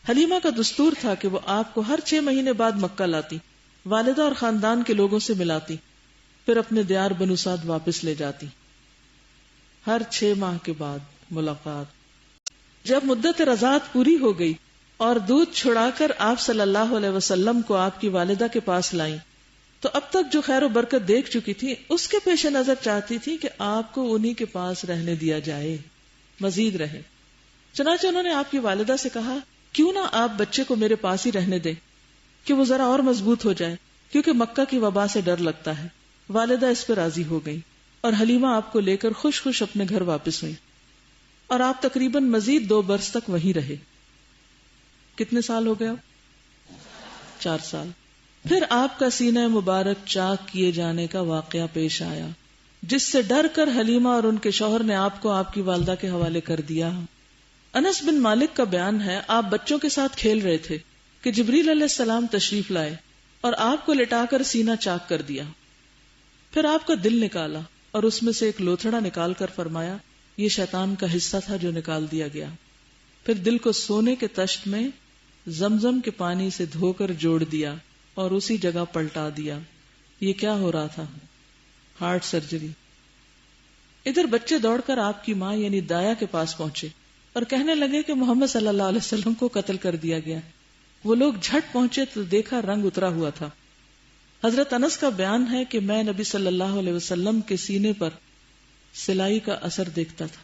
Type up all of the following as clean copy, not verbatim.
حلیمہ کا دستور تھا کہ وہ آپ کو ہر 6 مہینے بعد مکہ لاتی، والدہ اور خاندان کے لوگوں سے ملاتی، پھر اپنے دیار بنو سعد واپس لے جاتی۔ ہر 6 ماہ کے بعد ملاقات۔ جب مدت رضاعت پوری ہو گئی اور دودھ چھڑا کر آپ صلی اللہ علیہ وسلم کو آپ کی والدہ کے پاس لائیں تو اب تک جو خیر و برکت دیکھ چکی تھی اس کے پیش نظر چاہتی تھی کہ آپ کو انہی کے پاس رہنے دیا جائے، مزید رہے۔ چنانچہ انہوں نے آپ کی والدہ سے کہا کیوں نہ آپ بچے کو میرے پاس ہی رہنے دیں کہ وہ ذرا اور مضبوط ہو جائے، کیونکہ مکہ کی وبا سے ڈر لگتا ہے۔ والدہ اس پہ راضی ہو گئی اور حلیمہ آپ کو لے کر خوش خوش اپنے گھر واپس ہوئی، اور آپ تقریباً مزید 2 برس تک وہیں رہے۔ کتنے سال ہو گئے؟ 4 سال۔ پھر آپ کا سینہ مبارک چاک کیے جانے کا واقعہ پیش آیا، جس سے ڈر کر حلیمہ اور ان کے شوہر نے آپ کو آپ کی والدہ کے حوالے کر دیا۔ انس بن مالک کا بیان ہے، آپ بچوں کے ساتھ کھیل رہے تھے کہ جبریل علیہ السلام تشریف لائے اور آپ کو لٹا کر سینہ چاک کر دیا۔ پھر آپ کا دل نکالا اور اس میں سے ایک لوتھڑا نکال کر فرمایا یہ شیطان کا حصہ تھا جو نکال دیا گیا۔ پھر دل کو سونے کے تشت میں زمزم کے پانی سے دھو کر جوڑ دیا اور اسی جگہ پلٹا دیا۔ یہ کیا ہو رہا تھا؟ Heart surgery. ادھر بچے دوڑ کر آپ کی ماں یعنی دایا کے پاس پہنچے اور کہنے لگے کہ محمد صلی اللہ علیہ وسلم کو قتل کر دیا گیا۔ وہ لوگ جھٹ پہنچے تو دیکھا رنگ اترا ہوا تھا۔ حضرت انس کا بیان ہے کہ میں نبی صلی اللہ علیہ وسلم کے سینے پر سلائی کا اثر دیکھتا تھا،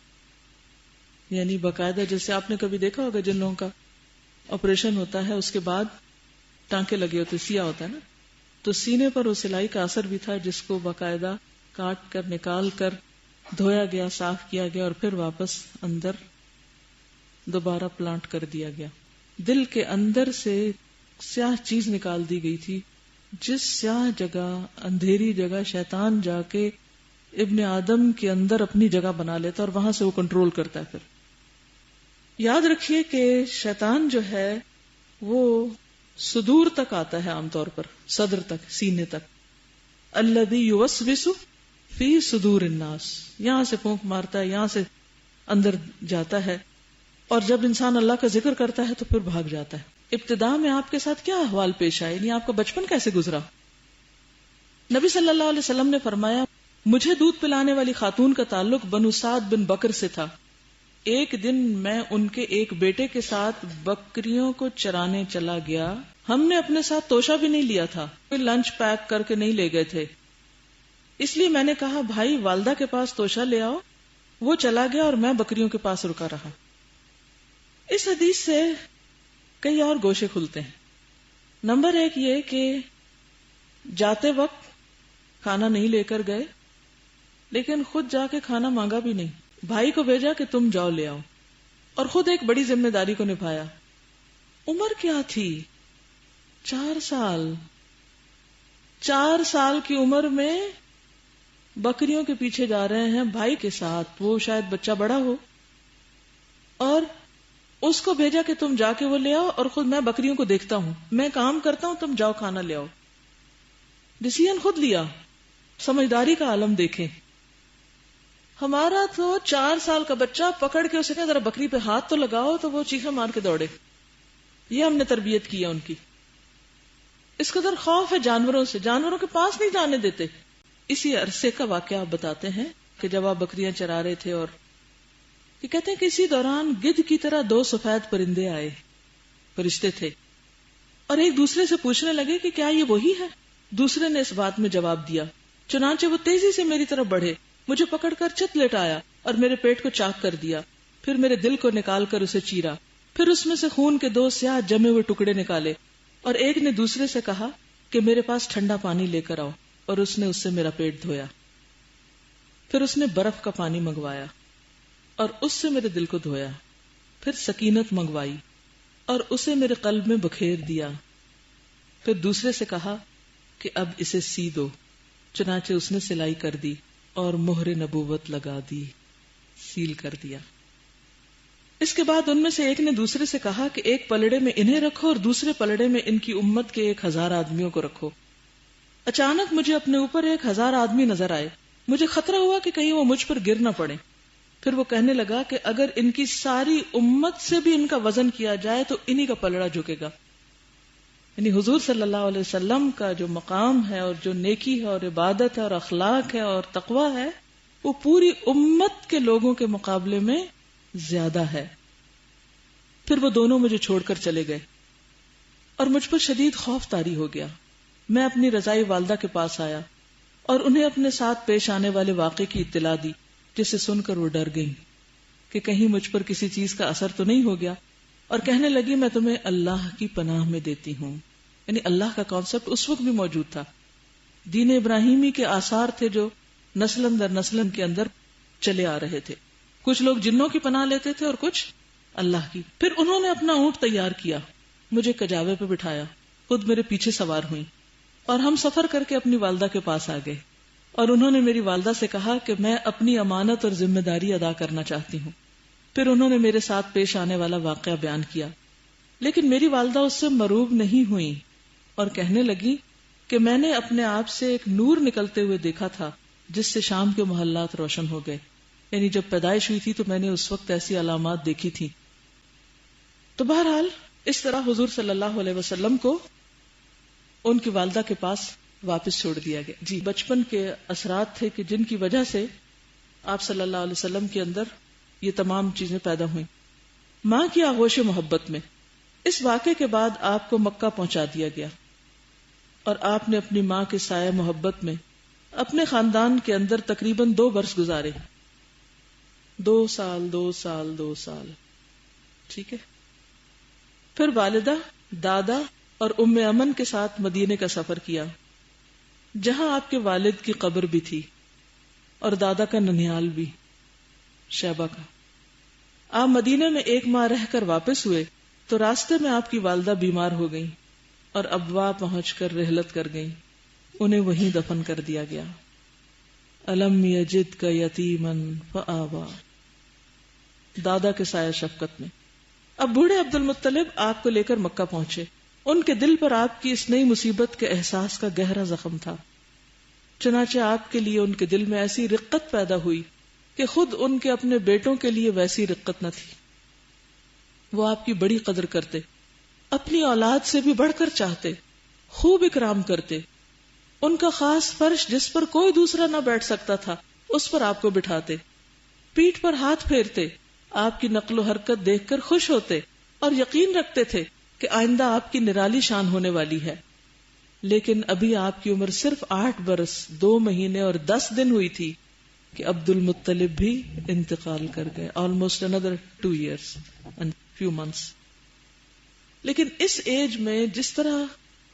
یعنی باقاعدہ جیسے آپ نے کبھی دیکھا ہوگا جن لوگوں کا آپریشن ہوتا ہے اس کے بعد ٹانکے لگے ہوتے سیاہ ہوتا ہے نا، تو سینے پر وہ سلائی کا اثر بھی تھا جس کو باقاعدہ کاٹ کر نکال کر دھویا گیا، صاف کیا گیا اور پھر واپس اندر دوبارہ پلانٹ کر دیا گیا۔ دل کے اندر سے سیاہ چیز نکال دی گئی تھی، جس سیاہ جگہ، اندھیری جگہ شیطان جا کے ابن آدم کے اندر اپنی جگہ بنا لیتا اور وہاں سے وہ کنٹرول کرتا ہے۔ پھر یاد رکھیے کہ شیطان جو ہے وہ صدور تک آتا ہے، عام طور پر صدر تک، سینے تک۔ الذی یوسوس فی صدور الناس، یہاں سے پھونک مارتا ہے، یہاں سے اندر جاتا ہے، اور جب انسان اللہ کا ذکر کرتا ہے تو پھر بھاگ جاتا ہے۔ ابتداء میں آپ کے ساتھ کیا احوال پیش آئے، یعنی آپ کا بچپن کیسے گزرا؟ نبی صلی اللہ علیہ وسلم نے فرمایا مجھے دودھ پلانے والی خاتون کا تعلق بنو سعد بن بکر سے تھا۔ ایک دن میں ان کے ایک بیٹے کے ساتھ بکریوں کو چرانے چلا گیا، ہم نے اپنے ساتھ توشہ بھی نہیں لیا تھا، کوئی لنچ پیک کر کے نہیں لے گئے تھے، اس لیے میں نے کہا بھائی والدہ کے پاس توشہ لے آؤ۔ وہ چلا گیا اور میں بکریوں کے پاس رکا رہا۔ اس حدیث سے کئی اور گوشے کھلتے ہیں۔ نمبر 1 یہ کہ جاتے وقت کھانا نہیں لے کر گئے، لیکن خود جا کے کھانا مانگا بھی نہیں، بھائی کو بھیجا کہ تم جاؤ لے آؤ، اور خود ایک بڑی ذمہ داری کو نبھایا۔ عمر کیا تھی؟ 4 سال۔ 4 سال کی عمر میں بکریوں کے پیچھے جا رہے ہیں بھائی کے ساتھ، وہ شاید بچہ بڑا ہو، اور اس کو بھیجا کہ تم جا کے وہ لے آؤ، اور خود میں بکریوں کو دیکھتا ہوں، میں کام کرتا ہوں، تم جاؤ کھانا لے آؤ۔ ڈیسیژن خود لیا۔ سمجھداری کا عالم دیکھیں۔ ہمارا تو 4 سال کا بچہ پکڑ کے اسے کہ ذرا بکری پہ ہاتھ تو لگاؤ تو وہ چیخیں مار کے دوڑے۔ یہ ہم نے تربیت کی ہے ان کی۔ اس قدر خوف ہے جانوروں سے، جانوروں کے پاس نہیں جانے دیتے۔ اسی عرصے کا واقعہ آپ بتاتے ہیں کہ جب آپ بکریاں چرا رہے تھے، اور یہ کہتے ہیں کہ اسی دوران گدھ کی طرح 2 سفید پرندے آئے، فرشتے تھے، اور ایک دوسرے سے پوچھنے لگے کہ کیا یہ وہی ہے؟ دوسرے نے اس بات میں جواب دیا، چنانچہ وہ تیزی سے میری طرف بڑھے، مجھے پکڑ کر چت لٹایا اور میرے پیٹ کو چاک کر دیا، پھر میرے دل کو نکال کر اسے چیرا، پھر اس میں سے خون کے 2 سیاہ جمے ہوئے ٹکڑے نکالے، اور ایک نے دوسرے سے کہا کہ میرے پاس ٹھنڈا پانی لے کر آؤ، اور اس نے اس سے میرا پیٹ دھویا، پھر اس نے برف کا پانی منگوایا اور اس سے میرے دل کو دھویا، پھر سکینت منگوائی اور اسے میرے قلب میں بکھیر دیا، پھر دوسرے سے کہا کہ اب اسے سی دو، چنانچہ اس نے سلائی کر دی اور مہر نبوت لگا دی، سیل کر دیا۔ اس کے بعد ان میں سے ایک نے دوسرے سے کہا کہ ایک پلڑے میں انہیں رکھو اور دوسرے پلڑے میں ان کی امت کے 1000 آدمیوں کو رکھو۔ اچانک مجھے اپنے اوپر 1000 آدمی نظر آئے، مجھے خطرہ ہوا کہ کہیں وہ مجھ پر گر نہ پڑے، پھر وہ کہنے لگا کہ اگر ان کی ساری امت سے بھی ان کا وزن کیا جائے تو انہی کا پلڑا جھکے گا. یعنی حضور صلی اللہ علیہ وسلم کا جو مقام ہے اور جو نیکی ہے اور عبادت ہے اور اخلاق ہے اور تقویٰ ہے وہ پوری امت کے لوگوں کے مقابلے میں زیادہ ہے. پھر وہ دونوں مجھے چھوڑ کر چلے گئے اور مجھ پر شدید خوف طاری ہو گیا. میں اپنی رضائی والدہ کے پاس آیا اور انہیں اپنے ساتھ پیش آنے والے واقعے کی اطلاع دی، جسے سن کر وہ ڈر گئیں کہ کہیں مجھ پر کسی چیز کا اثر تو نہیں ہو گیا، اور کہنے لگی میں تمہیں اللہ کی پناہ میں دیتی ہوں. یعنی اللہ کا کانسیپٹ اس وقت بھی موجود تھا. دین ابراہیمی کے آثار تھے جو نسل در نسل کے اندر چلے آ رہے تھے. کچھ لوگ جنوں کی پناہ لیتے تھے اور کچھ اللہ کی. پھر انہوں نے اپنا اونٹ تیار کیا، مجھے کجاوے پہ بٹھایا، خود میرے پیچھے سوار ہوئی اور ہم سفر کر کے اپنی والدہ کے پاس آ گئے. اور انہوں نے میری والدہ سے کہا کہ میں اپنی امانت اور ذمہ داری ادا کرنا چاہتی ہوں. پھر انہوں نے میرے ساتھ پیش آنے والا واقعہ بیان کیا، لیکن میری والدہ اس سے مروب نہیں ہوئی اور کہنے لگی کہ میں نے اپنے آپ سے ایک نور نکلتے ہوئے دیکھا تھا جس سے شام کے محلات روشن ہو گئے. یعنی جب پیدائش ہوئی تھی تو میں نے اس وقت ایسی علامات دیکھی تھی. تو بہرحال اس طرح حضور صلی اللہ علیہ وسلم کو ان کی والدہ کے پاس واپس چھوڑ دیا گیا. جی، بچپن کے اثرات تھے کہ جن کی وجہ سے آپ صلی اللہ علیہ وسلم کے اندر یہ تمام چیزیں پیدا ہوئیں. ماں کی آغوش محبت میں اس واقعے کے بعد آپ کو مکہ پہنچا دیا گیا اور آپ نے اپنی ماں کے سایہ محبت میں اپنے خاندان کے اندر تقریباً 2 برس گزارے. 2 سال. ٹھیک ہے. پھر والدہ، دادا اور ام امن کے ساتھ مدینے کا سفر کیا، جہاں آپ کے والد کی قبر بھی تھی اور دادا کا ننیال بھی، شیبہ کا. آپ مدینے میں 1 ماہ رہ کر واپس ہوئے تو راستے میں آپ کی والدہ بیمار ہو گئیں اور ابوا پہنچ کر رحلت کر گئیں. انہیں وہیں دفن کر دیا گیا. الم یجد کا یتیمن فآوا، دادا کے سایہ شفقت میں. اب بوڑھے عبد المطلب آپ کو لے کر مکہ پہنچے. ان کے دل پر آپ کی اس نئی مصیبت کے احساس کا گہرا زخم تھا. چنانچہ آپ کے لیے ان کے دل میں ایسی رقت پیدا ہوئی کہ خود ان کے اپنے بیٹوں کے لیے ویسی رقت نہ تھی. وہ آپ کی بڑی قدر کرتے، اپنی اولاد سے بھی بڑھ کر چاہتے، خوب اکرام کرتے. ان کا خاص فرش جس پر کوئی دوسرا نہ بیٹھ سکتا تھا اس پر آپ کو بٹھاتے، پیٹھ پر ہاتھ پھیرتے، آپ کی نقل و حرکت دیکھ کر خوش ہوتے اور یقین رکھتے تھے کہ آئندہ آپ کی نرالی شان ہونے والی ہے. لیکن ابھی آپ کی عمر صرف 8 برس 2 مہینے اور 10 دن ہوئی تھی کہ عبد المطلب بھی انتقال کر گئے. almost another 2 years and few months. لیکن اس ایج میں جس طرح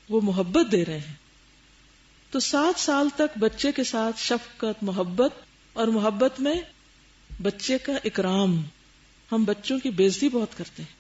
وہ محبت دے رہے ہیں تو 7 سال تک بچے کے ساتھ شفقت، محبت، اور محبت میں بچے کا اکرام. ہم بچوں کی بے عزتی بہت کرتے ہیں.